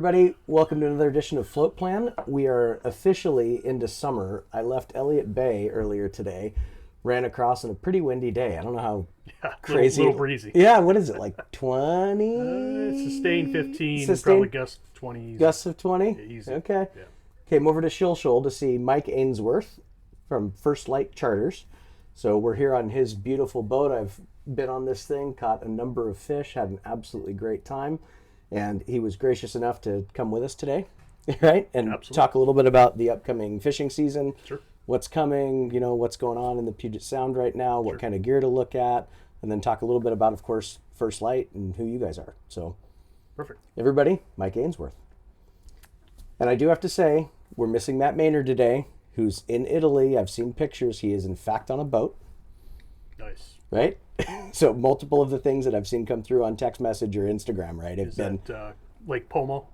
everybody. Welcome to another edition of Float Plan. We are officially into summer. I left Elliott Bay earlier today, ran across on a pretty windy day. I don't know how crazy. Little breezy. Yeah, what is it, like 20? Sustained 15, probably gust 20. Gusts of 20? Yeah, easy. Okay. Yeah. Came over to Shilshole to see Mike Ainsworth from First Light Charters. So we're here on his beautiful boat. I've been on this thing, caught a number of fish, had an absolutely great time. And he was gracious enough to come with us today, right? And Absolutely. talk a little bit about the upcoming fishing season. Sure. What's coming, what's going on in the Puget Sound right now, what kind of gear to look at, and then talk a little bit about, of course, First Light and who you guys are. So, Perfect. everybody, Mike Ainsworth. And I do have to say, we're missing Matt Maynard today, who's in Italy. I've seen pictures. He is, in fact, on a boat. Nice. Right? So multiple of the things that I've seen come through on text message or Instagram, right, have Is been... that Lake Como?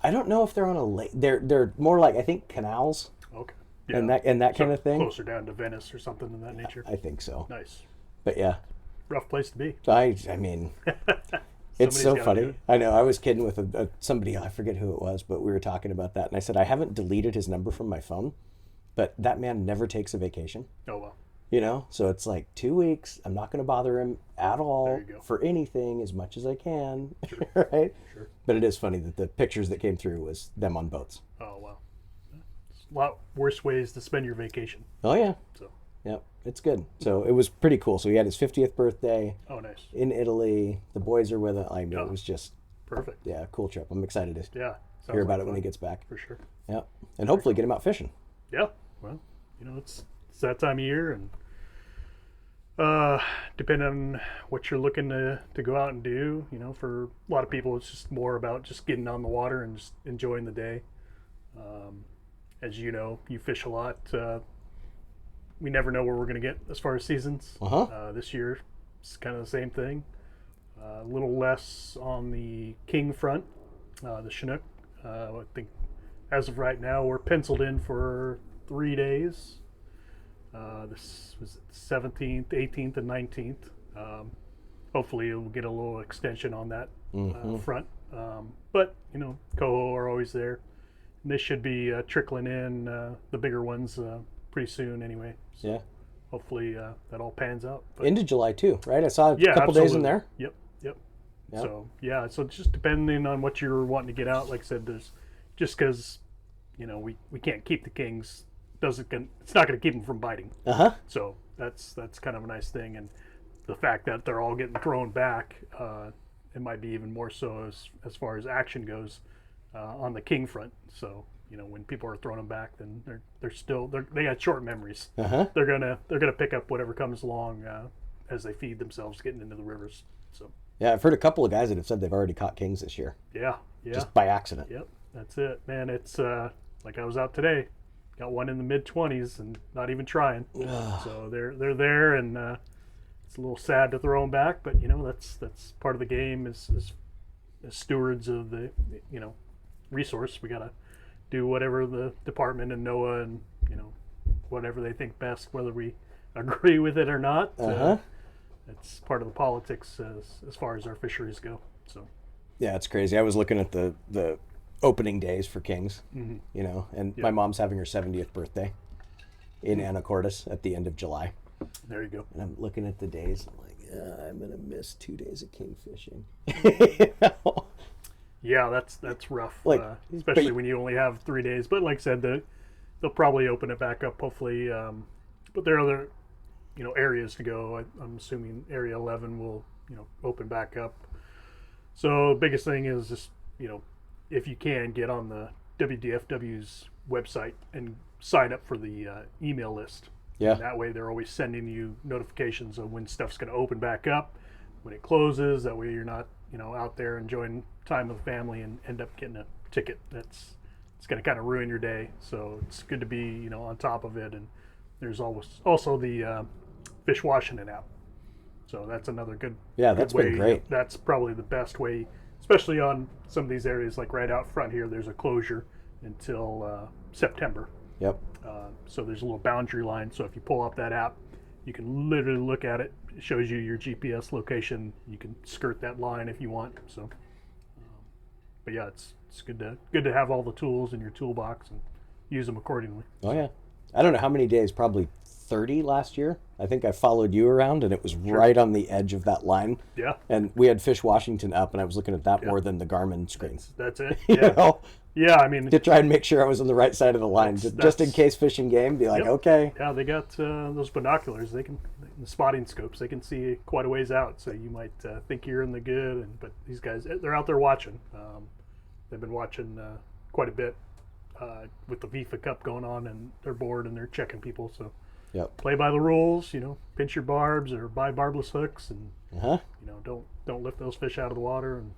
I don't know if they're on a lake. They're more like, I think, canals Okay. and that So kind of thing. Closer down to Venice or something of that nature. I think so. Nice. But yeah, Rough place to be. I mean, it's so Somebody's gotta do funny. it. I know. I was kidding with somebody. I forget who it was, but we were talking about that, and I said I haven't deleted his number from my phone, but that man never takes a vacation. Oh, well. So it's like 2 weeks. I'm not going to bother him at all There you go. for anything as much as I can, Sure. right? Sure. But it is funny that the pictures that came through was them on boats. Oh, wow. It's a lot worse ways to spend your vacation. Oh yeah, So, yep, it's good. So it was pretty cool. So he had his 50th birthday oh, nice. in Italy. The boys are with it. I mean, Yeah. it was just Perfect. cool trip. I'm excited to Yeah. Sounds hear about like it when fun. he gets back. For sure. Yep, and hopefully get him out fishing. Yeah. Well, it's that time of year, and depending on what you're looking to go out and do, for a lot of people, it's just more about just getting on the water and just enjoying the day. As you know, you fish a lot. We never know where we're going to get as far as seasons. This year, it's kind of the same thing. A little less on the king front, the Chinook. I think as of right now, we're penciled in for 3 days. This was 17th, 18th, and 19th. Hopefully, we'll get a little extension on that front. But, coho are always there. And they should be trickling in, the bigger ones, pretty soon anyway. So Yeah, hopefully that all pans out. But into July too, right? I saw a couple days in there. Yep. Yep. So, so it's just depending on what you're wanting to get out. Like I said, there's just because, we can't keep the kings. It's not going to keep them from biting. So that's kind of a nice thing, and the fact that they're all getting thrown back, it might be even more so as far as action goes on the king front. So when people are throwing them back, then they got short memories. They're gonna pick up whatever comes along as they feed themselves getting into the rivers. So Yeah, I've heard a couple of guys that have said they've already caught kings this year, yeah, just by accident. yep, that's it, man. It's like I was out today. Got one in the mid-20s and not even trying. So they're there, and it's a little sad to throw them back, but that's part of the game. As stewards of the resource, we gotta do whatever the department and NOAA and whatever they think best, whether we agree with it or not. It's part of the politics as far as our fisheries go. So Yeah, it's crazy. I was looking at the opening days for kings, and my mom's having her 70th birthday in Anacortes at the end of July. there you go. And I'm looking at the days. I'm like, I'm gonna miss 2 days of king fishing. Yeah, that's rough, Like, especially but- when you only have 3 days. But like I said, they'll probably open it back up, hopefully. But there are other, areas to go. I'm assuming Area 11 will, open back up. So the biggest thing is just, if you can get on the WDFW's website and sign up for the email list. Yeah. And that way they're always sending you notifications of when stuff's going to open back up, when it closes. That way you're not, out there enjoying time with family and end up getting a ticket. It's going to kind of ruin your day. So it's good to be, on top of it. And there's also the fish Washington app. So that's another good. Yeah, good that's way. been great. That's probably the best way, especially on some of these areas, like right out front here. There's a closure until September. Yep. So there's a little boundary line. So if you pull up that app, you can literally look at it. It shows you your GPS location. You can skirt that line if you want. So, but yeah, it's good to have all the tools in your toolbox and use them accordingly. Oh yeah. I don't know how many days, probably 30 last year. I think I followed you around and it was right on the edge of that line. Yeah. And we had Fish Washington up and I was looking at that Yeah. more than the Garmin screen. That's it. You Yeah. know? Yeah, I mean, To try and make sure I was on the right side of the line, just in case Fish and Game, be like, Yep. okay. yeah, they got those binoculars. They can the spotting scopes. They can see quite a ways out. So you might think you're in the good, but these guys, they're out there watching. They've been watching quite a bit with the FIFA Cup going on, and they're bored and they're checking people. So Yep. play by the rules. Pinch your barbs or buy barbless hooks, and Uh-huh. don't lift those fish out of the water, and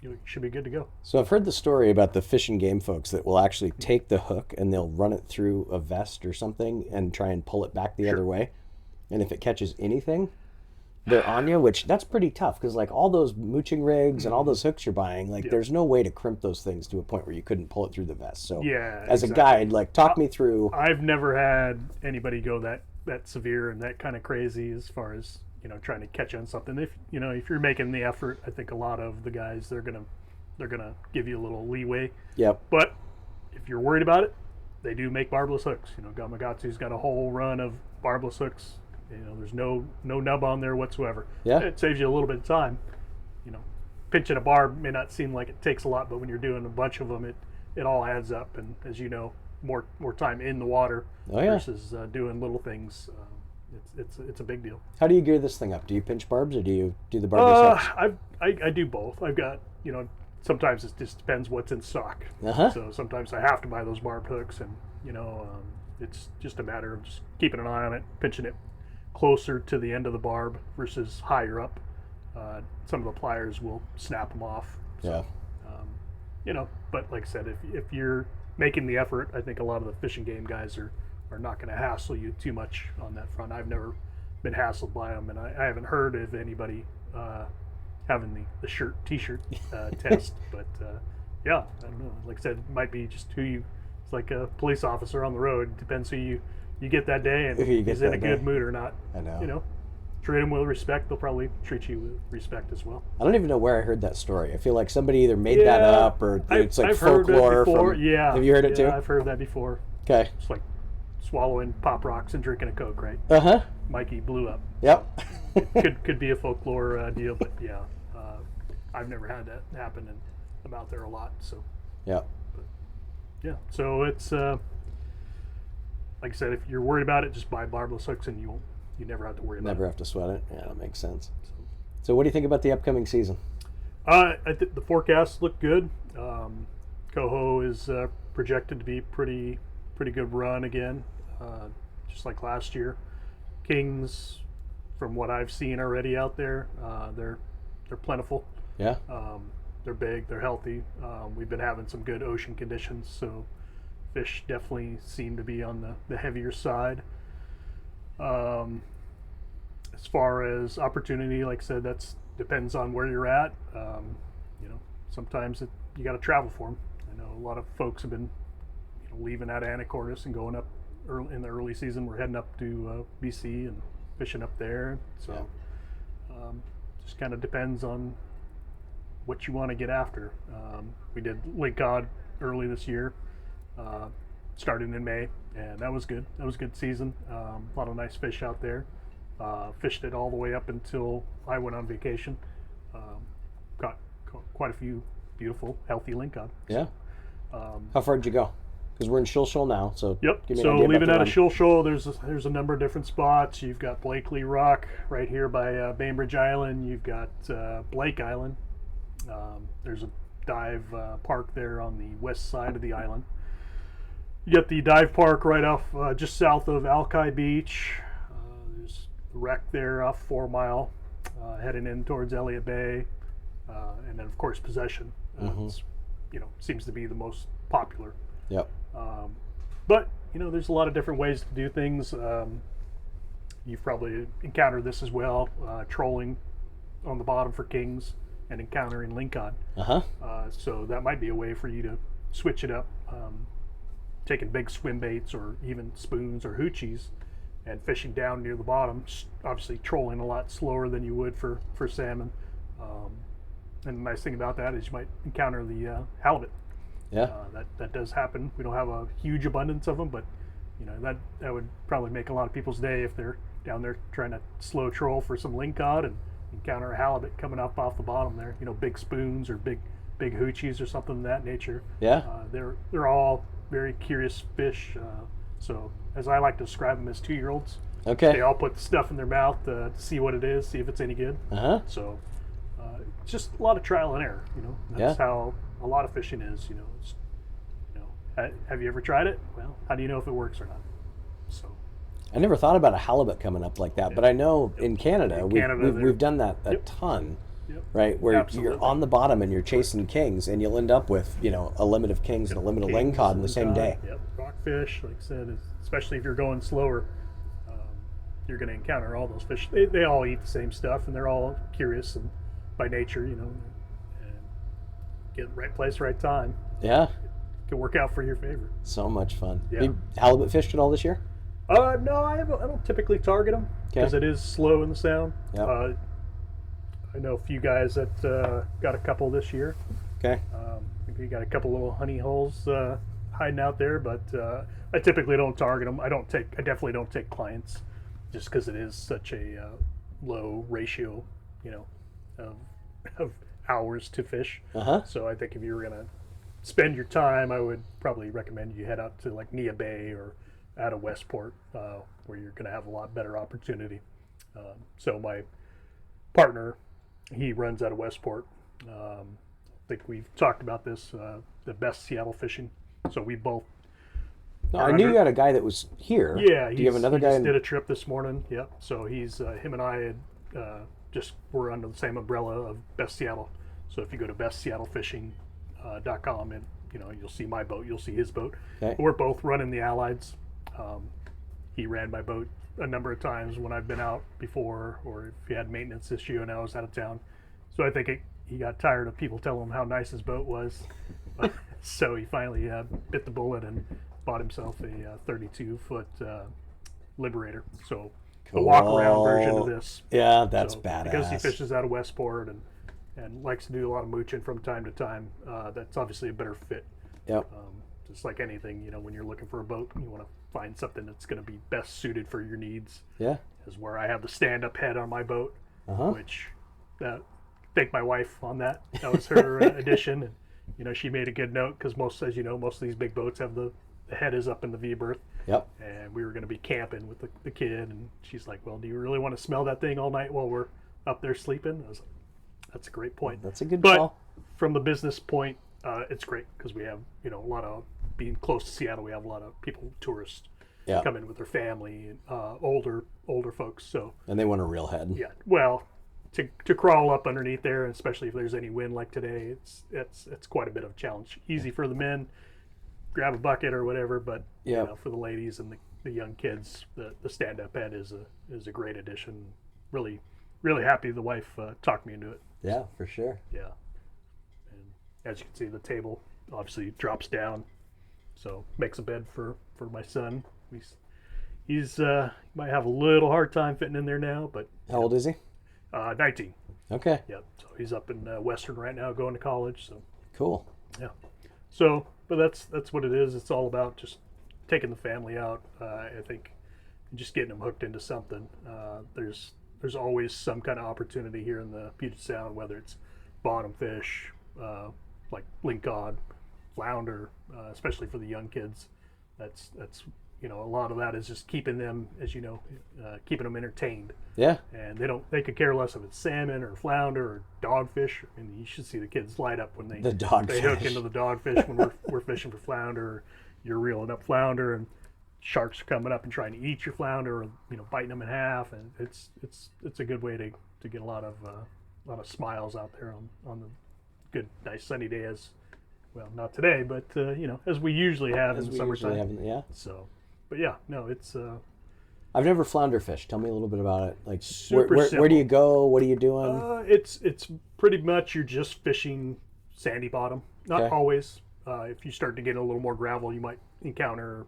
you should be good to go. So I've heard the story about the Fish and Game folks that will actually take the hook and they'll run it through a vest or something and try and pull it back the other way. And if it catches anything, they're on you, which that's pretty tough because like all those mooching rigs and all those hooks you're buying, like there's no way to crimp those things to a point where you couldn't pull it through the vest. So Yeah, as exactly. a guide, like talk me through. I've never had anybody go that severe and that kind of crazy as far as trying to catch on something. If you're making the effort, I think a lot of the guys they're gonna give you a little leeway. Yep. But if you're worried about it, they do make barbless hooks. Gamakatsu's got a whole run of barbless hooks. There's no nub on there whatsoever. Yeah. It saves you a little bit of time. Pinching a barb may not seem like it takes a lot, but when you're doing a bunch of them, it all adds up. And as you know, more time in the water versus doing little things. It's a big deal. How do you gear this thing up? Do you pinch barbs or do you do the barbless hooks? I do both. I've got sometimes it just depends what's in stock. Uh-huh. So sometimes I have to buy those barbed hooks, and it's just a matter of just keeping an eye on it, pinching it closer to the end of the barb versus higher up. Some of the pliers will snap them off. So, but like I said, if you're making the effort, I think a lot of the Fish and Game guys are not going to hassle you too much on that front. I've never been hassled by them, and I haven't heard of anybody having the t-shirt test. But I don't know. Like I said, it might be just it's like a police officer on the road. It depends who you get that day and is in a good mood or not. I know. Treat them with respect. They'll probably treat you with respect as well. I don't even know where I heard that story. I feel like somebody either made that up or it's like I've heard folklore. it before. Have you heard it too? I've heard that before. Okay. It's like swallowing Pop Rocks and drinking a Coke, right? Uh-huh. Mikey blew up. Yep. could be a folklore deal, but I've never had that happen, and I'm out there a lot, so. Yep. So it's like I said, if you're worried about it, just buy barbless hooks, and you never have to worry about it. Never have to sweat it. Yeah, that makes sense. So what do you think about the upcoming season? I think the forecasts look good. Coho is projected to be pretty good run again, just like last year. Kings, from what I've seen already out there, they're plentiful. Yeah. They're big. They're healthy. We've been having some good ocean conditions, so fish definitely seem to be on the heavier side. As far as opportunity, like I said, that depends on where you're at. Sometimes you got to travel for them. I know a lot of folks have been leaving out of Anacortes and going up in the early season. We're heading up to BC and fishing up there. So just kind of depends on what you want to get after. We did lake cod early this year, starting in May, and that was good. That was a good season. A lot of nice fish out there. Fished it all the way up until I went on vacation. Got quite a few beautiful, healthy lake cod. Yeah. How far did you go? Because we're in Shilshole now, so yep. Give me So an idea leaving about out the of Shilshole, there's a number of different spots. You've got Blakely Rock right here by Bainbridge Island. You've got Blake Island. There's a dive park there on the west side of the island. You got the dive park right off just south of Alki Beach. There's a wreck there off 4 Mile, heading in towards Elliott Bay, and then of course Possession. Seems to be the most popular. Yep. But there's a lot of different ways to do things. You've probably encountered this as well, trolling on the bottom for kings and encountering lingcod. So that might be a way for you to switch it up, taking big swim baits or even spoons or hoochies and fishing down near the bottom, obviously trolling a lot slower than you would for salmon. And the nice thing about that is you might encounter the halibut. Yeah. That does happen. We don't have a huge abundance of them, but that would probably make a lot of people's day if they're down there trying to slow troll for some lingcod and encounter a halibut coming up off the bottom there. Big spoons or big hoochies or something of that nature. Yeah. They're all very curious fish. So as I like to describe them as 2-year-olds. Okay. They all put the stuff in their mouth to see what it is, see if it's any good. So it's just a lot of trial and error. That's how a lot of fishing is. Have you ever tried it? Well, how do you know if it works or not? So I never thought about a halibut coming up like that, but I know in Canada, we've done that a ton. Right, where you're on the bottom and you're chasing kings, and you'll end up with a limit of kings and a limit of lingcod in the same day. Yep, rockfish, like I said, especially if you're going slower, you're going to encounter all those fish. They all eat the same stuff, and they're all curious and by nature, and get the right place, right time. Yeah, it can work out for your favor. So much fun. Yeah. You halibut fished at all this year? No, I don't typically target them because it is slow in the sound. Yep. I know a few guys that got a couple this year. Okay. You got a couple little honey holes hiding out there, but I typically don't target them. I definitely don't take clients, just because it is such a low ratio, of hours to fish. So I think if you were gonna spend your time, I would probably recommend you head out to like Elliott Bay or out of Westport, where you're gonna have a lot better opportunity. So my partner, he runs out of Westport. I think we've talked about this, the best Seattle fishing. So we both. No, I knew you had a guy that was here. Yeah. Do you have another guy? Just did a trip this morning. Yep. So he's him and I had we're under the same umbrella of Best Seattle. So if you go to bestseattlefishing.com and you'll see my boat, you'll see his boat. Okay. We're both running the Allieds. He ran my boat a number of times when I've been out before, or if he had maintenance issue and I was out of town. So I think he got tired of people telling him how nice his boat was. So he finally bit the bullet and bought himself a 32-foot Liberator. So a walk-around version of this. Yeah, that's badass. Because he fishes out of Westport and likes to do a lot of mooching from time to time, that's obviously a better fit. Yep. Just like anything, when you're looking for a boat, you want to find something that's going to be best suited for your needs. Yeah. Is where I have the stand-up head on my boat, which thank my wife on that. That was her addition, and she made a good note because most of these big boats have the head is up in the V berth. Yep. And we were going to be camping with the kid, and she's like, "Well, do you really want to smell that thing all night while we're up there sleeping?" I was like, "That's a great point." That's a good call. From the business point, it's great because we have a lot of, being close to Seattle, we have a lot of people, tourists, come in with their family, older folks. And they want a real head. Yeah. Well, to crawl up underneath there, especially if there's any wind like today, it's quite a bit of a challenge. Easy for the men, grab a bucket or whatever, but for the ladies and the young kids, the stand-up head is a great addition. Really, really happy the wife talked me into it. Yeah, for sure. Yeah. And as you can see, the table obviously drops down, so makes a bed for my son. He's might have a little hard time fitting in there now, but how old is he? 19. Okay. Yep. So he's up in Western right now, going to college. So cool. Yeah. So, but that's what it is. It's all about just taking the family out. I think just getting them hooked into something. There's always some kind of opportunity here in the Puget Sound, whether it's bottom fish, like lingcod, flounder, especially for the young kids. That's a lot of that is just keeping them, as keeping them entertained. Yeah. And they could care less if it's salmon or flounder or dogfish. I mean, you should see the kids light up when they hook into the dogfish when we're fishing for flounder. Or you're reeling up flounder and sharks are coming up and trying to eat your flounder, or biting them in half, and it's a good way to get a lot of smiles out there on the good, nice sunny day, as well, not today, but as we usually have in the summertime. Yeah. So, but yeah, no, it's. I've never flounder fished. Tell me a little bit about it. Like, where do you go? What are you doing? It's pretty much you're just fishing sandy bottom. Not always. If you start to get a little more gravel, you might encounter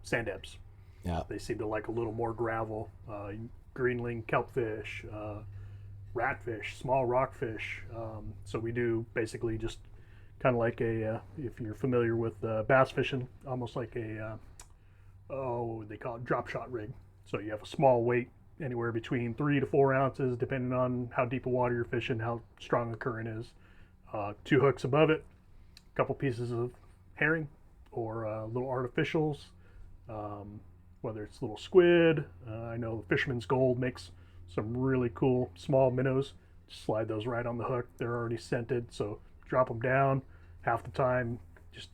sand ebbs. Yeah. They seem to like a little more gravel. Greenling, kelpfish, ratfish, small rockfish. So we do basically just kind of like if you're familiar with bass fishing, almost like what would they call it, drop shot rig. So you have a small weight, anywhere between 3 to 4 ounces, depending on how deep a water you're fishing, how strong the current is. 2 hooks above it, a couple pieces of herring or little artificials, whether it's little squid. I know Fisherman's Gold makes some really cool small minnows. Just slide those right on the hook. They're already scented, so drop them down. Half the time, just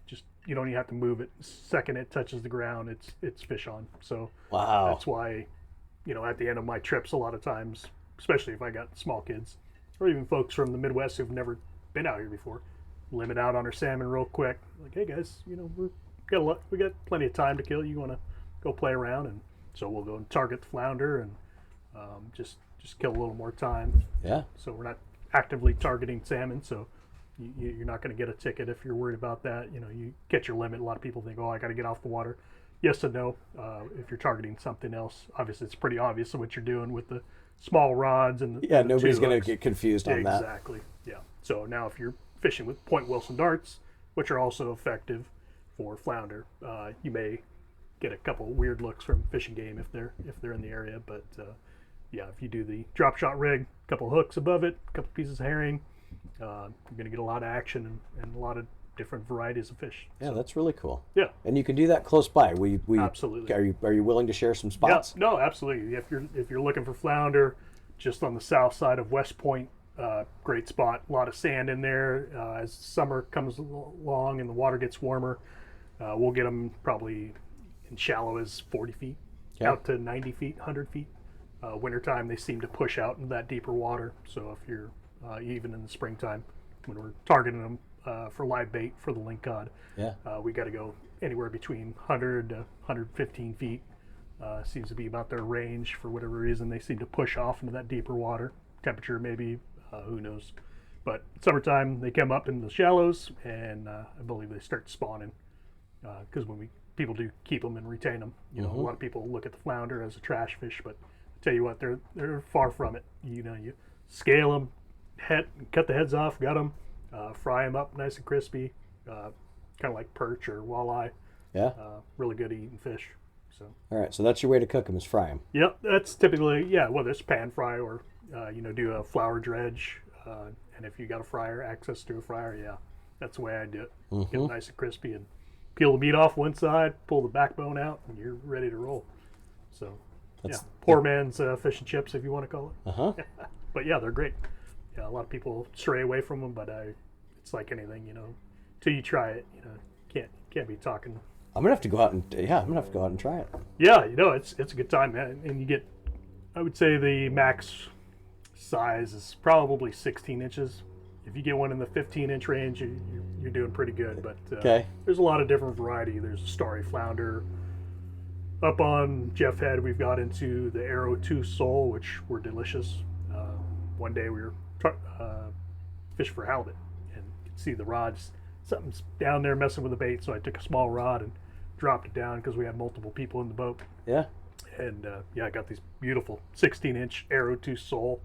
you don't even have to move it. The second it touches the ground, it's fish on. So Wow. that's why, at the end of my trips, a lot of times, especially if I got small kids or even folks from the Midwest who've never been out here before, limit out on our salmon real quick. Like, hey guys, we got plenty of time to kill. You want to go play around? And so we'll go and target the flounder and just kill a little more time. Yeah. So we're not actively targeting salmon. So you're not going to get a ticket if you're worried about that. You get your limit. A lot of people think, oh, I got to get off the water. Yes and no. If you're targeting something else, obviously it's pretty obvious what you're doing with the small rods and the nobody's going to get confused on that. Exactly. Yeah. So now if you're fishing with Point Wilson darts, which are also effective for flounder, you may get a couple weird looks from fishing game if they're in the area. But if you do the drop shot rig, a couple hooks above it, a couple pieces of herring, you're going to get a lot of action and a lot of different varieties of fish. Yeah, that's really cool. Yeah, and you can do that close by. We absolutely. Are you willing to share some spots? Yeah, no, absolutely. If you're looking for flounder, just on the south side of West Point, great spot. A lot of sand in there. As summer comes along and the water gets warmer, we'll get them probably in shallow as 40 feet, out to 90 feet, 100 feet. Wintertime, they seem to push out into that deeper water. So if you're even in the springtime, when we're targeting them for live bait for the link cod, we got to go anywhere between 100 to 115 feet. Seems to be about their range. For whatever reason, they seem to push off into that deeper water. Temperature maybe, who knows. But summertime, they come up in the shallows, and I believe they start spawning. Because when people do keep them and retain them, a lot of people look at the flounder as a trash fish, but I tell you what, they're far from it. You scale them, cut the heads off, gut them, fry them up nice and crispy, kind of like perch or walleye. Yeah. Really good eating fish. So. All right, so that's your way to cook them, is fry them. Yep, that's typically, whether it's pan fry or, do a flour dredge. And if you got a fryer, access to a fryer, that's the way I do it. Get them nice and crispy and peel the meat off one side, pull the backbone out, and you're ready to roll. So, poor man's fish and chips, if you want to call it. But they're great. Yeah, a lot of people stray away from them, but it's like anything, till you try it, can't be talking. I'm gonna have to go out and try it. Yeah, it's a good time, man. And you get, I would say the max size is probably 16 inches. If you get one in the 15-inch range, you're doing pretty good. But there's a lot of different variety. There's a starry flounder. Up on Jeff Head, we've got into the Arrow 2 sole, which were delicious. One day we were fishing for halibut, and you could see the rods. Something's down there messing with the bait, so I took a small rod and dropped it down because we had multiple people in the boat. Yeah. And I got these beautiful 16-inch Arrow 2 sole.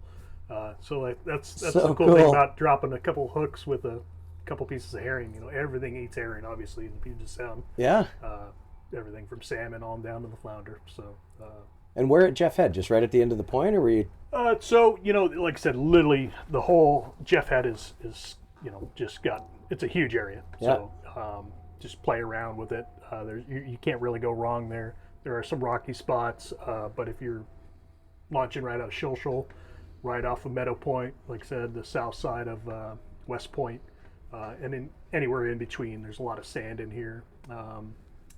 So that's so the cool thing about dropping a couple hooks with a couple pieces of herring. Everything eats herring, obviously, in the Puget Sound. Yeah. Everything from salmon on down to the flounder. So. And where at Jeff Head? Just right at the end of the point, or were you? So like I said, literally the whole Jeff Head is just got. It's a huge area. Yeah. So just play around with it. You can't really go wrong there. There are some rocky spots, but if you're launching right out of Shilshole, right off of Meadow Point, like I said, the south side of West Point, and anywhere in between, there's a lot of sand in here,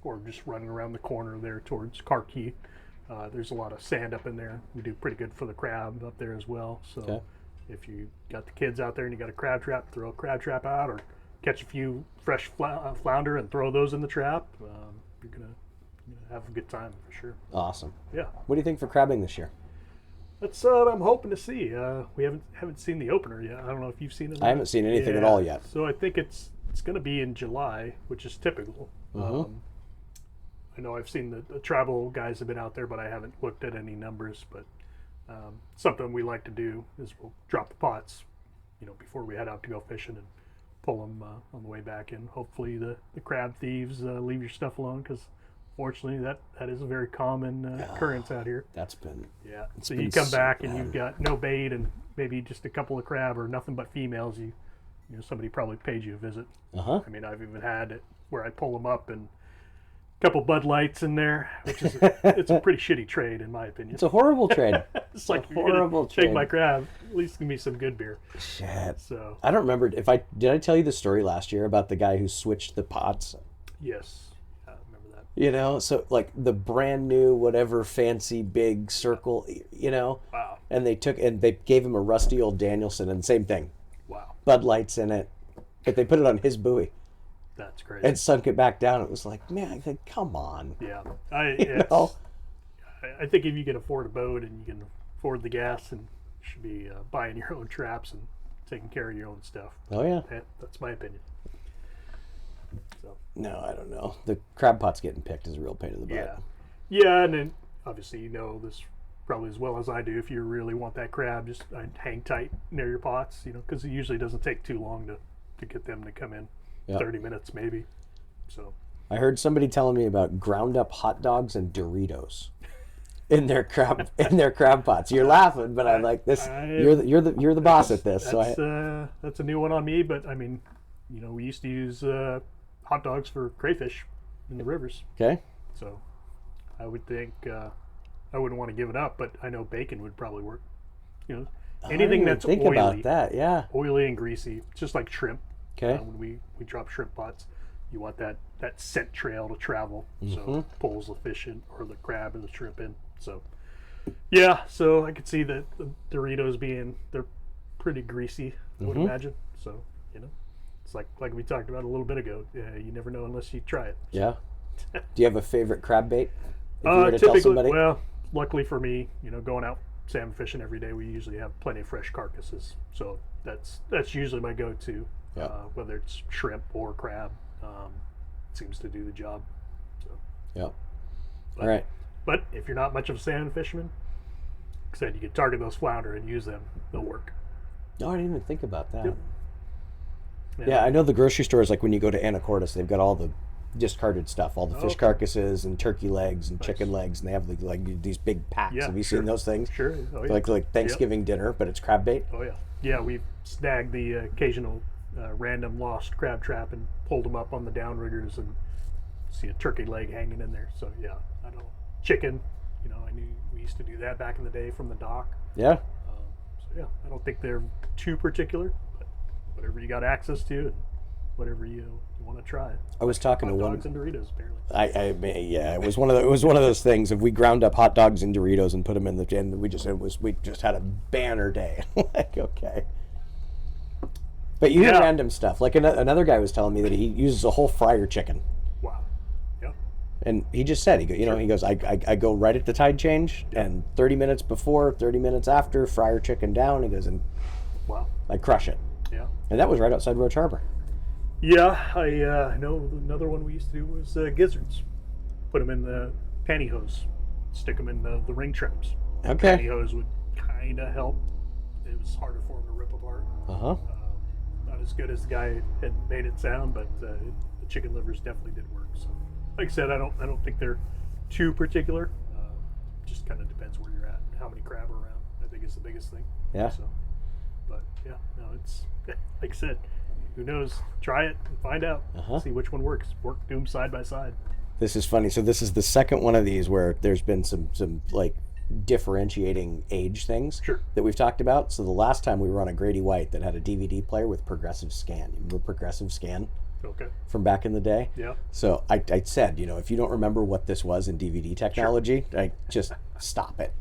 or just running around the corner there towards Carkey. There's a lot of sand up in there. We do pretty good for the crab up there as well. So if you got the kids out there and you got a crab trap, throw a crab trap out, or catch a few fresh flounder and throw those in the trap, you're gonna have a good time for sure. Awesome. Yeah. What do you think for crabbing this year? That's what I'm hoping to see. We haven't seen the opener yet. I don't know if you've seen it. I haven't seen anything at all yet. So I think it's going to be in July, which is typical. I know I've seen the travel guys have been out there, but I haven't looked at any numbers. But Something we like to do is we'll drop the pots, before we head out to go fishing and pull them on the way back in. Hopefully the crab thieves leave your stuff alone, because fortunately that is a very common occurrence out here. That's been So you come back and you've got no bait and maybe just a couple of crab or nothing but females. Somebody probably paid you a visit. I mean, I've even had it where I pull them up and a couple Bud Lights in there, which is it's a pretty shitty trade in my opinion. It's a horrible trade. It's like, horrible trade. Take my crab, at least give me some good beer. Shit. So I don't remember did I tell you the story last year about the guy who switched the pots? Yes, I remember that. So like the brand new whatever fancy big circle, Wow. and they gave him a rusty old Danielson, and same thing. Wow. Bud Lights in it, but they put it on his buoy. That's crazy. And sunk it back down. It was like, man, come on. Yeah. I think if you can afford a boat and you can afford the gas, and you should be buying your own traps and taking care of your own stuff. Oh, yeah. That's my opinion. So. No, I don't know. The crab pots getting picked is a real pain in the butt. Yeah. Yeah, and then obviously this probably as well as I do. If you really want that crab, just hang tight near your pots, because it usually doesn't take too long to get them to come in. Yep. 30 minutes maybe. So I heard somebody telling me about ground up hot dogs and Doritos in their crab pots. You're laughing, but I'm like, this. You're the boss at this. That's a new one on me. But I mean, we used to use hot dogs for crayfish in the rivers. Okay. So I would think I wouldn't want to give it up, but I know bacon would probably work. Anything that's think oily, about that. Yeah. Oily and greasy, just like shrimp. Okay. When we drop shrimp pots, you want that scent trail to travel, so it pulls the fish in, or the crab or the shrimp in. So yeah, so I could see that the Doritos they're pretty greasy, I would imagine. So it's like we talked about a little bit ago. You never know unless you try it. Yeah. Do you have a favorite crab bait? If you were to tell somebody? Well, luckily for me, going out salmon fishing every day, we usually have plenty of fresh carcasses. So that's usually my go-to. Yeah. Whether it's shrimp or crab, seems to do the job. So. Yeah. All right. But if you're not much of a salmon fisherman, like I said, you can target those flounder and use them. They'll work. No, I didn't even think about that. Yep. Yeah, I know the grocery stores, like when you go to Anacortes, they've got all the discarded stuff, all the fish carcasses and turkey legs and chicken legs, and they have like these big packs. Yeah, have you seen those things? Sure. Oh, yeah. Like Thanksgiving dinner, but it's crab bait. Oh yeah. Yeah, we've snagged the occasional random lost crab trap and pulled them up on the downriggers and see a turkey leg hanging in there. So yeah, I don't chicken. I knew we used to do that back in the day from the dock. Yeah. So yeah, I don't think they're too particular, but whatever you got access to and whatever you want to try. I was talking to one. Hot dogs and Doritos, apparently. It was one of those things. If we ground up hot dogs and Doritos and put them in the end, we just had a banner day. Like, okay. But you hear random stuff. Like another guy was telling me that he uses a whole fryer chicken. Wow. Yeah. And he just said, he goes, I go right at the tide change, and 30 minutes before, 30 minutes after, fryer chicken down. He goes, and wow, I crush it. Yeah. And that was right outside Roach Harbor. Yeah, I know another one we used to do was gizzards. Put them in the pantyhose, stick them in the ring traps. Okay. Pantyhose would kind of help. It was harder for them to rip apart. Not as good as the guy had made it sound, but the chicken livers definitely did work. So, like I said, I don't think they're too particular. Just kind of depends where you're at and how many crab are around. I think is the biggest thing. Yeah. So, but yeah, no, it's like I said. Who knows? Try it and find out. See which one works. Do them side by side. This is funny. So this is the second one of these where there's been some like differentiating age things that we've talked about. So the last time we were on a Grady White that had a DVD player with Progressive Scan. You remember Progressive Scan? Okay. From back in the day? Yeah. So I said, if you don't remember what this was in DVD technology, just stop it,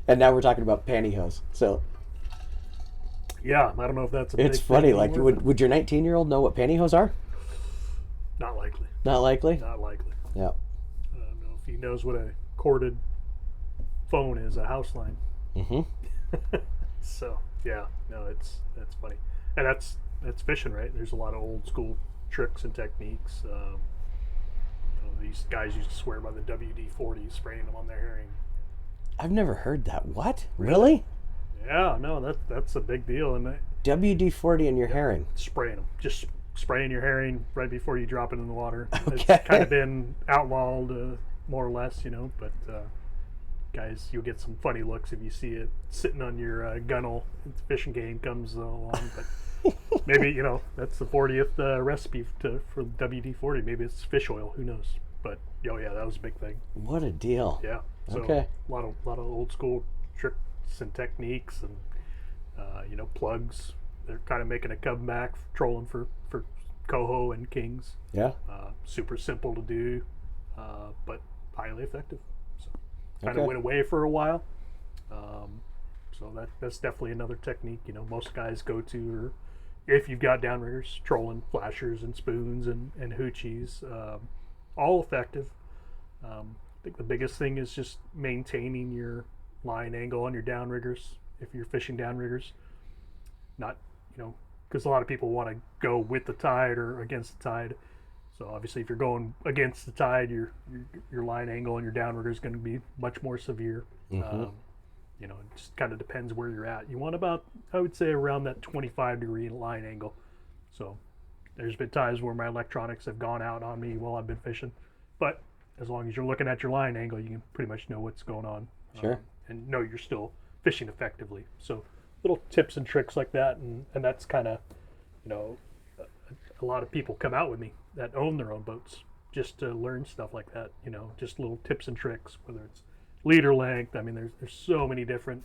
And now we're talking about pantyhose. So yeah, I don't know if that's it's funny. Like, would your 19-year-old know what pantyhose are? Not likely. Not likely? Not likely. Yeah. I don't know if he knows what a corded phone is, a house line. So yeah, no, that's funny, and that's fishing, right? There's a lot of old school tricks and techniques. These guys used to swear by the WD-40, spraying them on their herring. I've never heard that. What? Really? Yeah, no, that's a big deal. And WD-40 in your herring. spraying them, just spraying your herring right before you drop it in the water. Okay. It's kind of been outlawed, more or less, but guys, you'll get some funny looks if you see it sitting on your gunnel. The fishing game comes along, but maybe that's the 40th recipe for WD-40. Maybe it's fish oil. Who knows? But yeah, that was a big thing. What a deal. Yeah. So Okay. a lot of old school tricks and techniques, and plugs. They're kind of making a comeback, trolling for coho and kings. Yeah. Super simple to do, but highly effective. So kind Okay. of went away for a while. So that's definitely another technique. Most guys go to, or if you've got downriggers, trolling flashers and spoons and hoochies, all effective. I think the biggest thing is just maintaining your line angle on your downriggers if you're fishing downriggers. Not, because a lot of people want to go with the tide or against the tide. So obviously, if you're going against the tide, your line angle on your downrigger is going to be much more severe. Mm-hmm. It just kind of depends where you're at. You want about, I would say, around that 25-degree line angle. So there's been times where my electronics have gone out on me while I've been fishing, but as long as you're looking at your line angle, you can pretty much know what's going on. Sure. And know you're still fishing effectively. So little tips and tricks like that, and that's kind of, a lot of people come out with me that own their own boats just to learn stuff like that. Just little tips and tricks, whether it's leader length. I mean, there's so many different,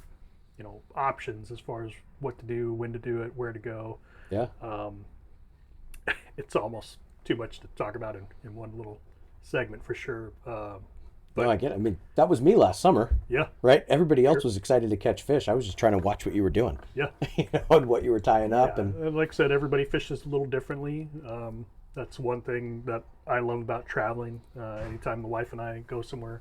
options as far as what to do, when to do it, where to go. Yeah. It's almost too much to talk about in one little segment for sure. No, I get it. I mean, that was me last summer, Yeah, right? Everybody else was excited to catch fish. I was just trying to watch what you were doing, yeah. and what you were tying up. Yeah, And like I said, everybody fishes a little differently. That's one thing that I love about traveling. Anytime the wife and I go somewhere,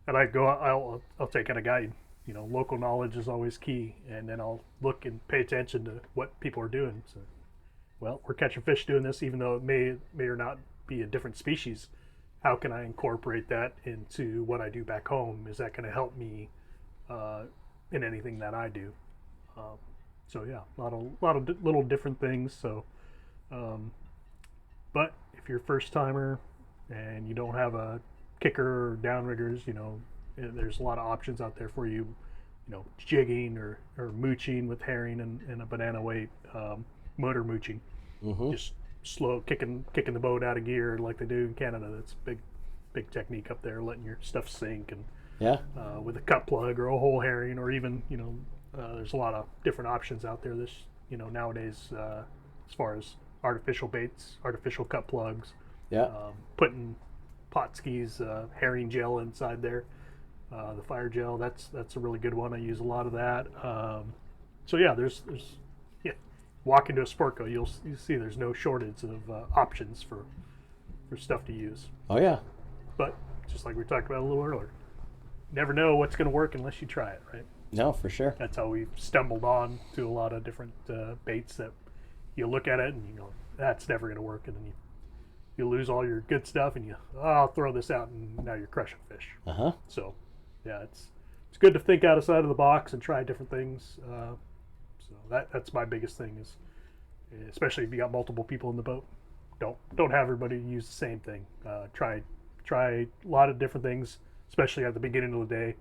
and I go, I'll take out a guide. Local knowledge is always key, and then I'll look and pay attention to what people are doing. So, well, we're catching fish doing this, even though it may or not be a different species. How can I incorporate that into what I do back home? Is that going to help me in anything that I do? So yeah, a lot of little different things. So, but if you're a first timer and you don't have a kicker or downriggers, there's a lot of options out there for you. Jigging or mooching with herring and a banana weight, motor mooching. mm-hmm. Just slow kicking the boat out of gear like they do in Canada. That's a big technique up there, letting your stuff sink, and Yeah. with a cut plug or a whole herring, or even there's a lot of different options out there nowadays, as far as artificial baits, artificial cut plugs, Yeah. putting pot skis, herring gel inside there, the fire gel. That's a really good one. I use a lot of that. So yeah, there's walk into a Sportco, you'll see there's no shortage of options for stuff to use. Oh yeah. But just like we talked about a little earlier, never know what's going to work unless you try it, right? No, for sure. That's how we've stumbled on to a lot of different baits that you look at it and you go, that's never going to work, and then you lose all your good stuff, and I'll throw this out, and now you're crushing fish. Uh-huh. So yeah, it's good to think outside of the box and try different things. So that's my biggest thing, is especially if you got multiple people in the boat, don't have everybody use the same thing. Try a lot of different things, especially at the beginning of the day.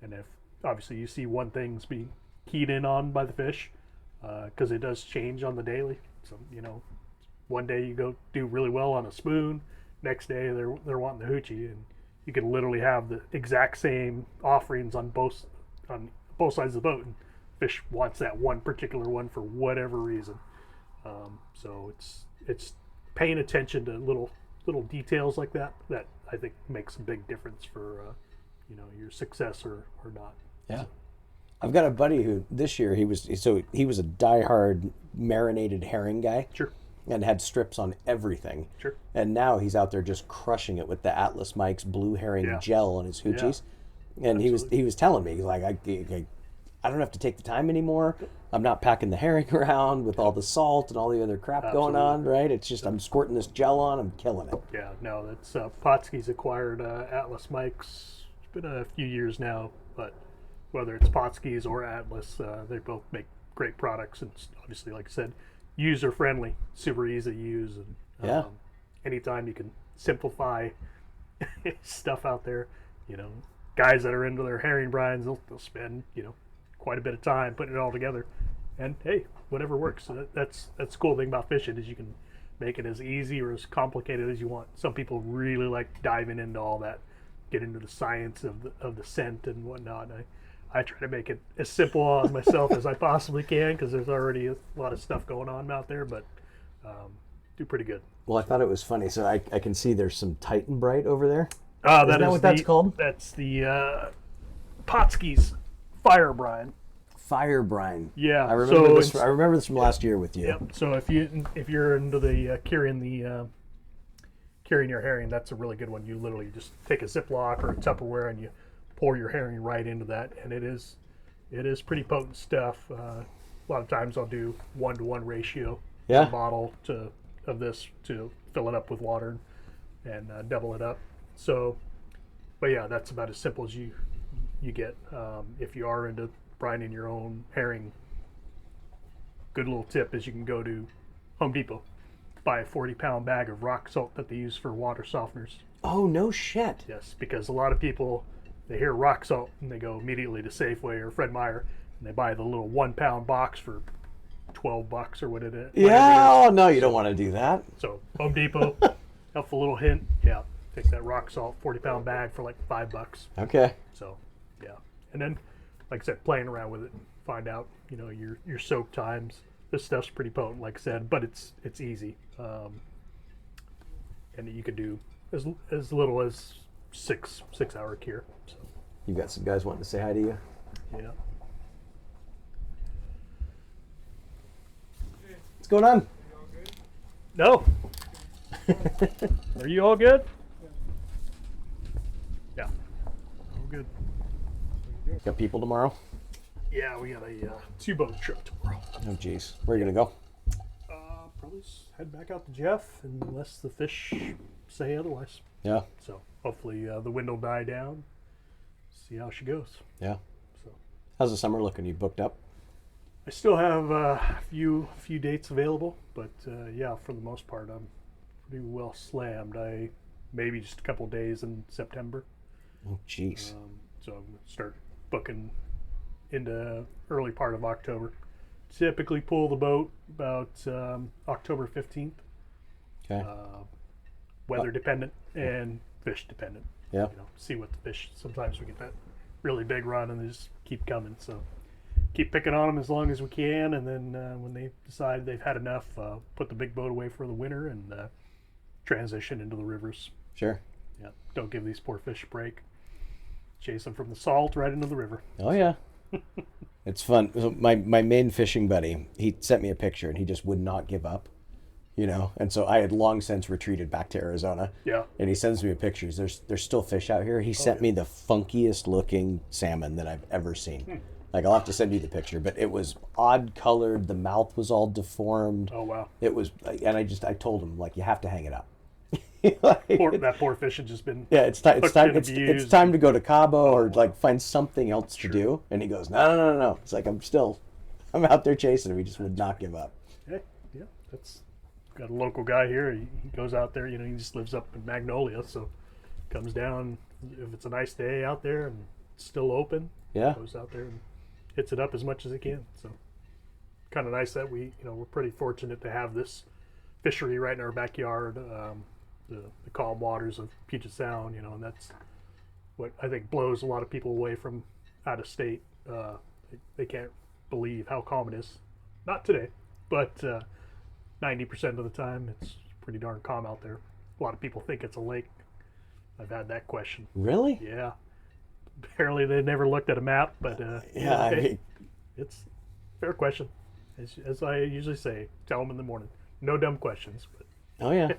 And if obviously you see one thing's being keyed in on by the fish, because it does change on the daily. So one day you go do really well on a spoon, next day they're wanting the hoochie, and you can literally have the exact same offerings on both sides of the boat, and fish wants that one particular one for whatever reason. So it's paying attention to little details like that I think makes a big difference for your success or not. Yeah. I've got a buddy who this year he was a diehard marinated herring guy. Sure. And had strips on everything. Sure. And now he's out there just crushing it with the Atlas Mike's blue herring gel on his hoochies. Yeah. And he was telling me, he's like, I don't have to take the time anymore. I'm not packing the herring around with all the salt and all the other crap going on, right? It's just I'm squirting this gel on, I'm killing it. Yeah, no, that's Potski's acquired Atlas Mike's. It's been a few years now, but whether it's Potskis or Atlas, they both make great products, and obviously, like I said, user friendly, super easy to use, and Yeah. anytime you can simplify stuff out there, you know, guys that are into their herring brines, they'll spend, you know, quite a bit of time putting it all together, and hey, whatever works. So that's the cool thing about fishing is you can make it as easy or as complicated as you want. Some people really like diving into all that, get into the science of the scent and whatnot. I try to make it as simple on myself as I possibly can because there's already a lot of stuff going on out there, but do pretty good. Well, I thought it was funny. So I can see there's some Titan Bright over there. That Isn't that what that's called? That's the Potskis Fire Brine. Fire brine. Yeah, I remember so this. I remember this from last year with you. Yep. So if you're into the curing your herring, that's a really good one. You literally just take a Ziploc or a Tupperware and you pour your herring right into that, and it is pretty potent stuff. A lot of times I'll do 1-to-1 ratio. Yeah. A bottle of this to fill it up with water and double it up. So, but yeah, that's about as simple as you get. If you are into brining your own herring, good little tip is you can go to Home Depot, buy a 40-pound bag of rock salt that they use for water softeners. Oh, no shit. Yes, because a lot of people, they hear rock salt and they go immediately to Safeway or Fred Meyer and they buy the little 1-pound box for $12 or what it is. Yeah. Oh, no, you don't want to do that. So Home Depot, helpful little hint. Yeah, take that rock salt 40-pound bag for like $5. Okay. So, yeah, and then, like I said, playing around with it, find out, you know, your soak times. This stuff's pretty potent, like I said, but it's easy, and you can do as little as 6 hour cure. So, You got some guys wanting to say hi to you. yeah. What's going on? No. Are you all good? Yeah. All good. Got people tomorrow? Yeah, we got a 2-boat trip tomorrow. Oh, jeez. Where are you going to go? Probably head back out to Jeff unless the fish say otherwise. Yeah. So hopefully the wind will die down. See how she goes. Yeah. So How's the summer looking? You booked up? I still have a few dates available, but yeah, for the most part, I'm pretty well slammed. Maybe just a couple days in September. Oh, jeez. So I'm gonna start booking into early part of October. Typically pull the boat about October 15th. Okay. Weather dependent and fish dependent. Yeah. You know, see what the fish. Sometimes we get that really big run and they just keep coming. So keep picking on them as long as we can, and then when they decide they've had enough, put the big boat away for the winter and transition into the rivers. Sure. Yeah. Don't give these poor fish a break. Chase them from the salt right into the river. Oh, yeah. It's fun. So my main fishing buddy, he sent me a picture and he just would not give up, you know. And so I had long since retreated back to Arizona. Yeah. And he sends me pictures. There's still fish out here. He sent me the funkiest looking salmon that I've ever seen. Like, I'll have to send you the picture, but it was odd colored. The mouth was all deformed. Oh, wow. It was, and I told him, like, you have to hang it up. That poor fish had just been it's time to go to Cabo or like find something else to do. And he goes, no. It's like, I'm out there chasing him. He just would not give up. Hey, yeah, that's got a local guy here. He goes out there, you know, he just lives up in Magnolia, so comes down if it's a nice day out there and it's still open. Yeah. Goes out there and hits it up as much as he can. So kind of nice that we're pretty fortunate to have this fishery right in our backyard. The calm waters of Puget Sound, you know, and that's what I think blows a lot of people away from out of state. They can't believe how calm it is. Not today, but 90% of the time it's pretty darn calm out there. A lot of people think it's a lake. I've had that question. Really? Yeah. Apparently they never looked at a map, but it's a fair question. As I usually say, tell them in the morning. No dumb questions. But oh, yeah.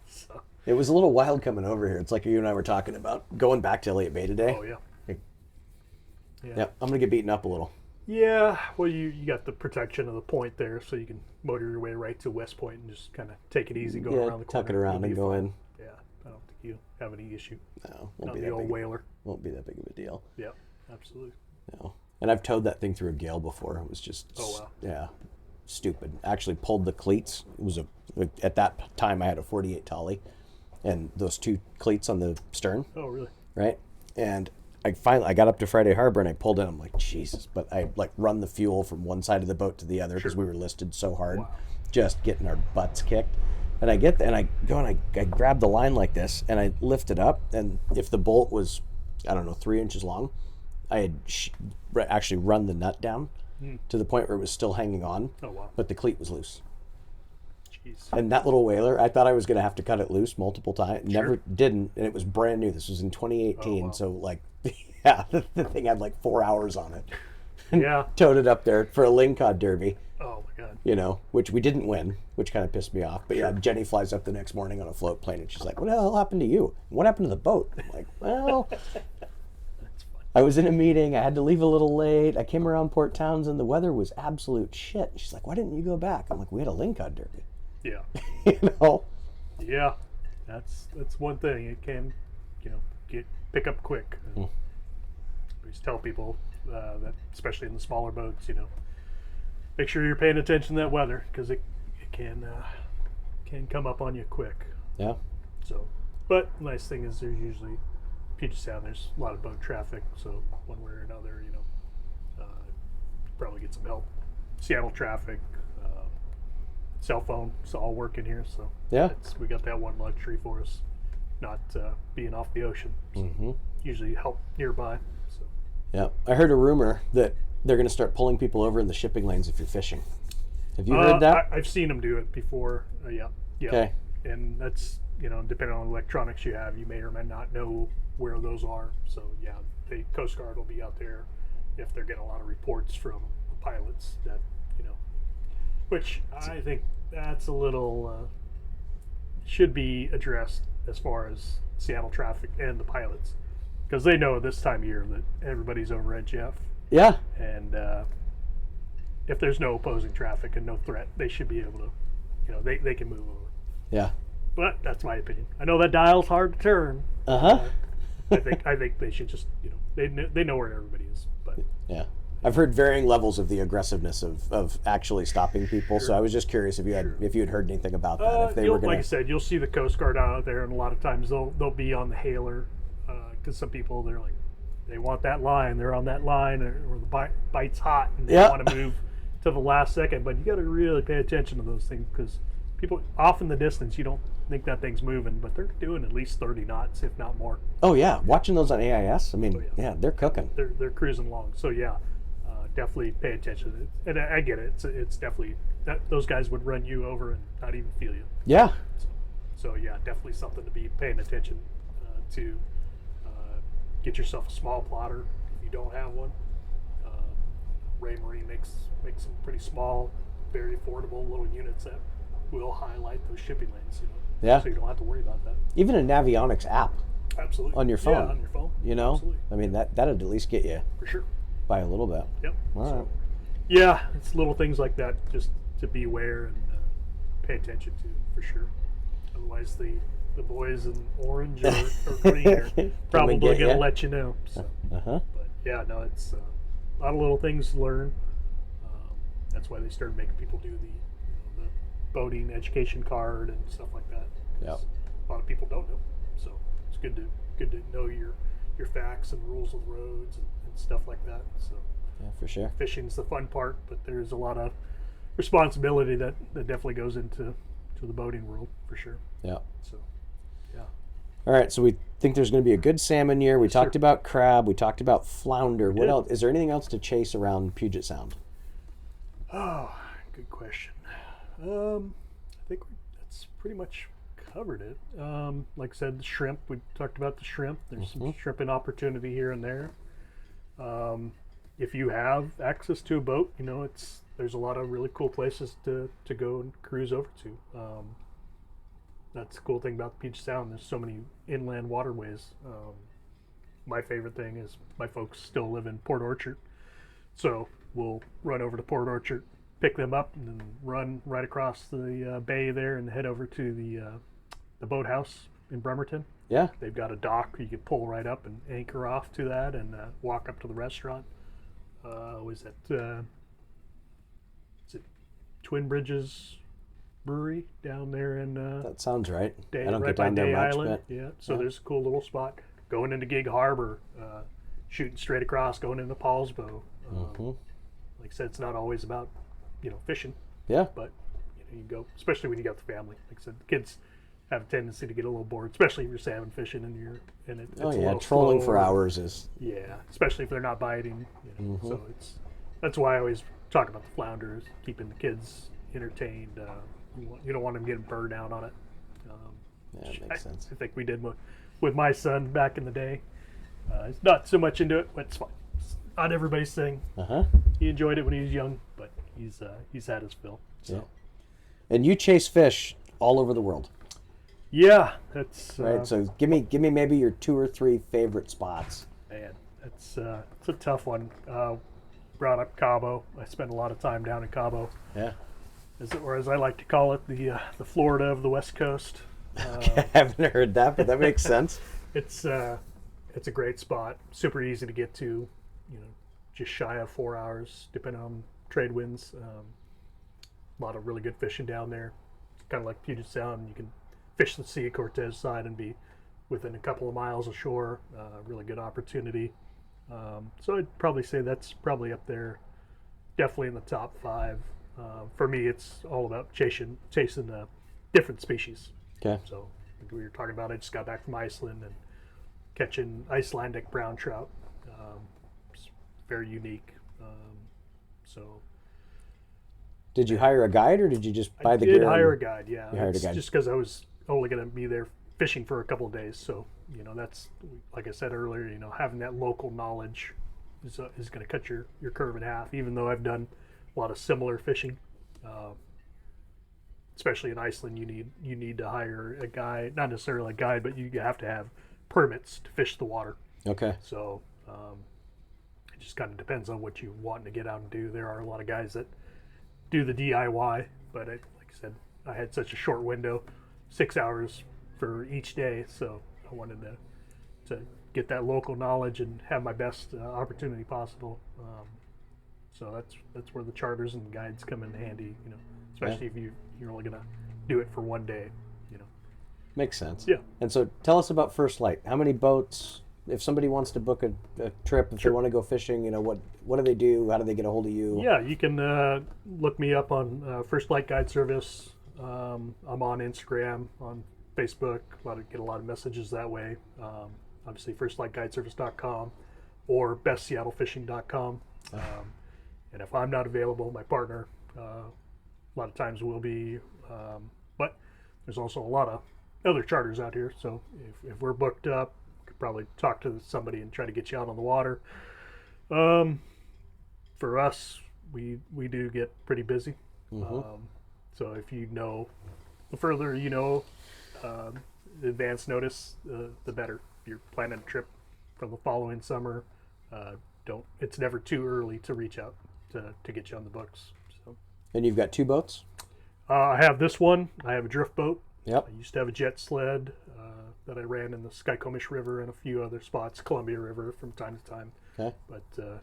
so. It was a little wild coming over here. It's like you and I were talking about going back to Elliott Bay today. Oh, yeah. Yeah, I'm going to get beaten up a little. Yeah, well, you got the protection of the point there, so you can motor your way right to West Point and just kind of take it easy, go around the corner. Tuck it around and go in. Yeah, I don't think you have any issue. No, Not the old whaler. Won't be that big of a deal. Yeah, absolutely. No. And I've towed that thing through a gale before. It was just, yeah, stupid. Actually pulled the cleats. It was at that time I had a 48 Tolly, and those 2 cleats on the stern. Oh, really? Right? And I got up to Friday Harbor and I pulled in. I'm like, Jesus. But I like run the fuel from one side of the boat to the other because we were listed so hard, just getting our butts kicked. And I get there and I go and I grab the line like this and I lift it up. And if the bolt was, I don't know, 3 inches long, I had actually run the nut down to the point where it was still hanging on. Oh, wow. But the cleat was loose. Jeez. And that little whaler, I thought I was going to have to cut it loose multiple times. Never didn't. And it was brand new. This was in 2018. Oh, wow. So like, yeah, the thing had like 4 hours on it. Yeah. Towed it up there for a lingcod derby. Oh my God. You know, which we didn't win, which kind of pissed me off. But yeah, Jenny flies up the next morning on a float plane and she's like, what the hell happened to you? What happened to the boat? I'm like, well, I was in a meeting. I had to leave a little late. I came around Port Townsend. The weather was absolute shit. She's like, why didn't you go back? I'm like, we had a lingcod derby. Yeah. You know? Yeah. That's one thing. It can, pick up quick. We just tell people that, especially in the smaller boats, make sure you're paying attention to that weather because it can come up on you quick. Yeah. So, but the nice thing is there's usually Puget Sound. There's a lot of boat traffic, so one way or another, probably get some help. Seattle traffic, cell phone, it's all working here. So yeah, we got that one luxury for us, not being off the ocean. So usually help nearby. So. Yeah, I heard a rumor that they're going to start pulling people over in the shipping lanes if you're fishing. Have you heard that? I've seen them do it before. Yeah. Okay. And that's, depending on the electronics you have, you may or may not know where those are. So yeah, the Coast Guard will be out there if they're getting a lot of reports from pilots that, which I think that's a little, should be addressed as far as Seattle traffic and the pilots. Because they know this time of year that everybody's over at Jeff. Yeah. And if there's no opposing traffic and no threat, they should be able to, they can move over. Yeah. But that's my opinion. I know that dial's hard to turn. I think they should just, they know where everybody is. But yeah. I've heard varying levels of the aggressiveness of actually stopping people. Sure. So I was just curious if you had heard anything about that. If they were like I said, you'll see the Coast Guard out there, and a lot of times they'll be on the hailer. Because some people, they're like, they want that line, they're on that line, or the bite's hot, and they want to move to the last second. But you got to really pay attention to those things because people off in the distance, you don't think that thing's moving, but they're doing at least 30 knots, if not more. Oh yeah, watching those on AIS, I mean, yeah, they're cooking. They're cruising along. So yeah, definitely pay attention. And I get it. It's definitely that those guys would run you over and not even feel you. Yeah. So yeah, definitely something to be paying attention to. Get yourself a small plotter if you don't have one. Ray Marine makes some pretty small, very affordable little units that will highlight those shipping lanes. Yeah. So you don't have to worry about that. Even a Navionics app. Absolutely. On your phone. Yeah, on your phone. Absolutely. I mean that'd at least get you. For sure. By a little bit. Yep. All right. Yeah, it's little things like that just to be aware and pay attention to for sure. Otherwise, the boys in orange or green are probably going to let you know. So. But yeah, no, it's a lot of little things to learn. That's why they started making people do the boating education card and stuff like that. Yep. A lot of people don't know, so it's good to know your facts and rules of the roads and stuff like that. So yeah, for sure. Fishing's the fun part, but there's a lot of responsibility that definitely goes into the boating world for sure. Yeah. So. Yeah. All right, so we think there's going to be a good salmon year. We talked about crab. We talked about flounder. What else? Is there anything else to chase around Puget Sound? Oh, good question. I think that's pretty much covered it. Like I said, the shrimp. We talked about the shrimp. There's some shrimping opportunity here and there. If you have access to a boat, there's a lot of really cool places to go and cruise over to. That's the cool thing about the Puget Sound. There's so many inland waterways. My favorite thing is my folks still live in Port Orchard. So we'll run over to Port Orchard, pick them up, and then run right across the bay there and head over to the boathouse in Bremerton. Yeah. They've got a dock you can pull right up and anchor off to that and walk up to the restaurant. Was it is it Twin Bridges Brewery down there in That sounds right. Day, I don't right get by down there Day much, Island. but Yeah, so yeah. there's a cool little spot going into Gig Harbor, shooting straight across, going into Paulsbo. Like I said, it's not always about fishing, yeah. but you go, especially when you got the family. Like I said, the kids have a tendency to get a little bored, especially if you're salmon fishing and it's Oh a yeah, little trolling slow, for hours is. Yeah, especially if they're not biting. So that's why I always talk about the flounders, keeping the kids entertained. You don't want them getting burned out on it. Yeah, that makes sense. I think we did with my son back in the day. He's not so much into it, but it's fine. It's not everybody's thing. He enjoyed it when he was young, but he's had his fill. So. Yeah. And you chase fish all over the world, Yeah, that's right? So give me maybe your 2 or 3 favorite spots. man. It's a tough one. Brought up Cabo. I spent a lot of time down in Cabo, Yeah. or as I like to call it, the Florida of the West Coast. I haven't heard that, but that makes sense. It's a great spot. Super easy to get to. Just shy of 4 hours, depending on trade winds. A lot of really good fishing down there. It's kind of like Puget Sound. You can fish the Sea of Cortez side and be within a couple of miles of shore. Really good opportunity. So I'd probably say that's probably up there, definitely in the top 5. For me, it's all about chasing different species. Okay. So like we were talking about, I just got back from Iceland and catching Icelandic brown trout. It's very unique. So Did you hire a guide or did you just buy the I did gear? hire a guide, yeah. You hired a guide. Just because I was only going to be there fishing for a couple of days. So, that's, like I said earlier, having that local knowledge is going to cut your curve in half, even though I've done a lot of similar fishing. Especially in Iceland, you need to hire a guide, not necessarily a guide, but you have to have permits to fish the water. Okay. So it just kind of depends on what you want to get out and do. There are a lot of guys that do the DIY, but like I said, I had such a short window, 6 hours for each day, so I wanted to get that local knowledge and have my best opportunity possible. So that's where the charters and guides come in handy, especially if you're only gonna do it for one day, Makes sense. Yeah. And so tell us about First Light. How many boats? If somebody wants to book a trip, if they want to go fishing, what do they do? How do they get a hold of you? Yeah, you can look me up on First Light Guide Service. I'm on Instagram, on Facebook. Get a lot of messages that way. Obviously, firstlightguideservice.com or bestseattlefishing.com. And if I'm not available, my partner a lot of times will be. But there's also a lot of other charters out here. So if we're booked up, could probably talk to somebody and try to get you out on the water. For us, we do get pretty busy. So if the further advance notice, the better. If you're planning a trip from the following summer, it's never too early to reach out to get you on the books. So. And you've got 2 boats? I have this one. I have a drift boat. Yep. I used to have a jet sled that I ran in the Skykomish River and a few other spots, Columbia River from time to time. Okay. But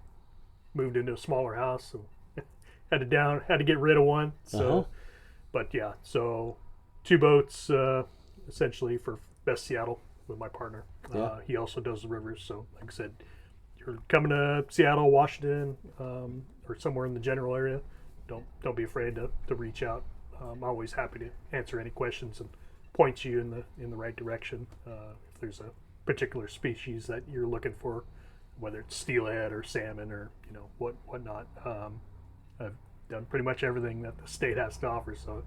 moved into a smaller house, so had to get rid of one. So, but yeah, so 2 boats essentially for Best Seattle with my partner. Yeah. He also does the rivers. So, like I said, you're coming to Seattle, Washington, or somewhere in the general area, don't be afraid to reach out. I'm always happy to answer any questions and point you in the right direction. If there's a particular species that you're looking for, whether it's steelhead or salmon or whatnot, I've done pretty much everything that the state has to offer. So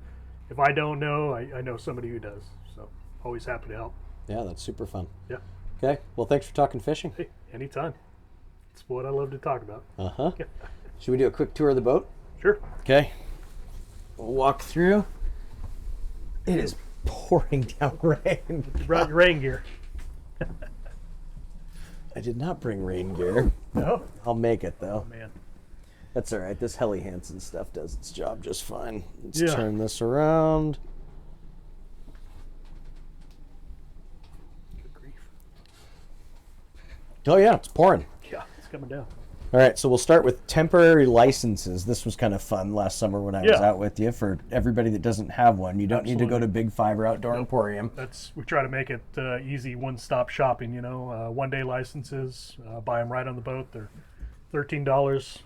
if I don't know, I know somebody who does. So always happy to help. Yeah, that's super fun. Yeah. Okay. Well, thanks for talking fishing. Hey, anytime. It's what I love to talk about. Should we do a quick tour of the boat? Sure. Okay. We'll walk through. It is pouring down rain. You brought your rain gear. I did not bring rain gear. No? I'll make it though. Oh, man. That's all right. This Helly Hansen stuff does its job just fine. Let's Yeah. turn this around. Good grief. Oh yeah, it's pouring. Yeah, it's coming down. All right, so we'll start with temporary licenses. This was kind of fun last summer when I was out with you. For everybody that doesn't have one, you don't need to go to Big Five or Outdoor Emporium. We try to make it easy, one-stop shopping. One-day licenses. Buy them right on the boat. They're $13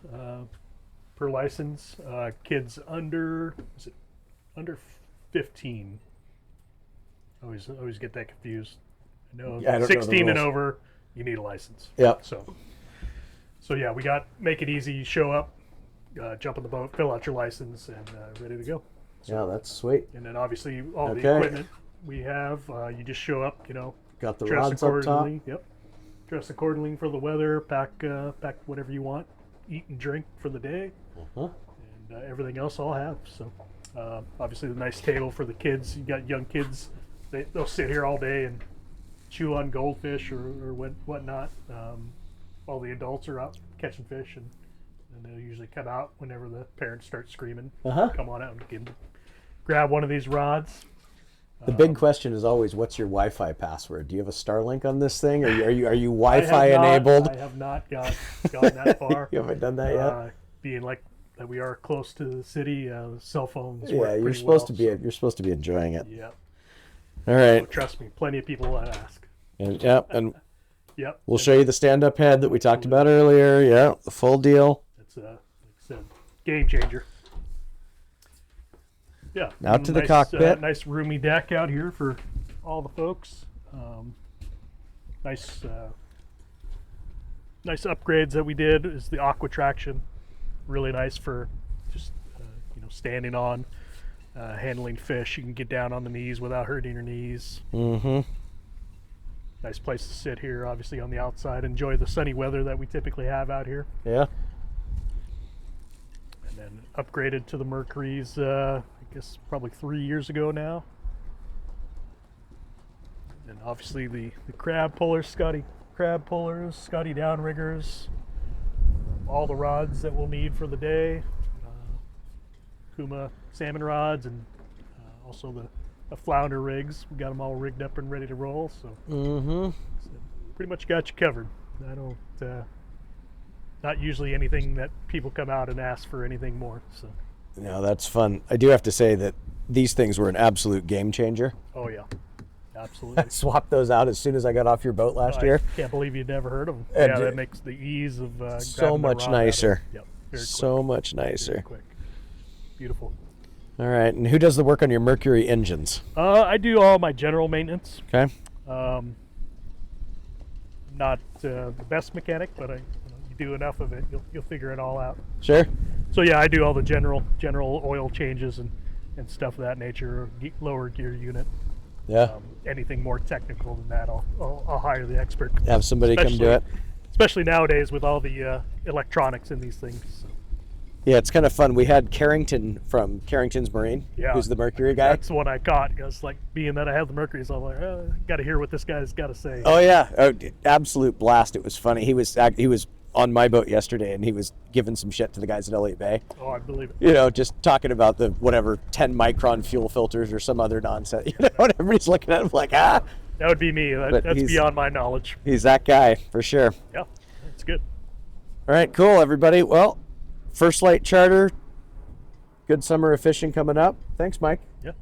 per license. Kids under 15. Always get that confused. I know 16 and over, you need a license. Yeah. So yeah, make it easy. You show up, jump on the boat, fill out your license, and ready to go. So, yeah, that's sweet. And then obviously all the equipment we have, you just show up. Got the dress rods up top. Yep. Dress accordingly for the weather. Pack whatever you want. Eat and drink for the day. And everything else I'll have. So obviously the nice table for the kids. You got young kids. They'll sit here all day and chew on goldfish or whatnot. All the adults are out catching fish, and they'll usually come out whenever the parents start screaming. Come on out and grab one of these rods. The big question is always, what's your Wi-Fi password? Do you have a Starlink on this thing, or are you Wi-Fi enabled? I have not gone that far. You haven't done that yet. Being like that, we are close to the city. The cell phones. Yeah, you're supposed to be. You're supposed to be enjoying it. Yeah. All right. So trust me, plenty of people will ask. And Yep. We'll show you the stand-up head that we talked about earlier. Yeah, the full deal. It's like I said, game changer. Yeah. Out to the cockpit. Nice roomy deck out here for all the folks. Nice upgrades that we did is the aqua traction. Really nice for just standing on, handling fish. You can get down on the knees without hurting your knees. Mm-hmm. Nice place to sit here, obviously on the outside. Enjoy the sunny weather that we typically have out here. Yeah. And then upgraded to the Mercuries, I guess probably 3 years ago now. And obviously the crab pullers, Scotty downriggers, all the rods that we'll need for the day. Kuma salmon rods, and also the flounder rigs. We got them all rigged up and ready to roll. So, so pretty much got you covered. I don't, not usually anything that people come out and ask for anything more. So, no, that's fun. I do have to say that these things were an absolute game changer. Oh yeah, absolutely. I swapped those out as soon as I got off your boat last year. I can't believe you'd never heard of them. And yeah, that makes the ease of so much nicer. Yep, very quick. So much nicer. Very quick. Beautiful. All right, and who does the work on your Mercury engines? I do all my general maintenance. Okay. Not the best mechanic, but you do enough of it, you'll figure it all out. Sure. So yeah, I do all the general oil changes and stuff of that nature. Lower gear unit. Yeah. Anything more technical than that, I'll hire the expert. Have somebody come do it. Especially nowadays with all the electronics in these things. So. Yeah, it's kind of fun. We had Carrington from Carrington's Marine, who's the Mercury guy. That's what I caught. Because like being that I have the Mercuries, I'm like, got to hear what this guy's got to say. Oh yeah, absolute blast. It was funny. He was on my boat yesterday, and he was giving some shit to the guys at Elliott Bay. Oh, I believe it. Just talking about the 10 micron fuel filters or some other nonsense. And everybody's looking at him like, That would be me. That's beyond my knowledge. He's that guy for sure. Yeah, that's good. All right, cool, everybody. Well, First Light Charter. Good summer of fishing coming up. Thanks, Mike. Yeah.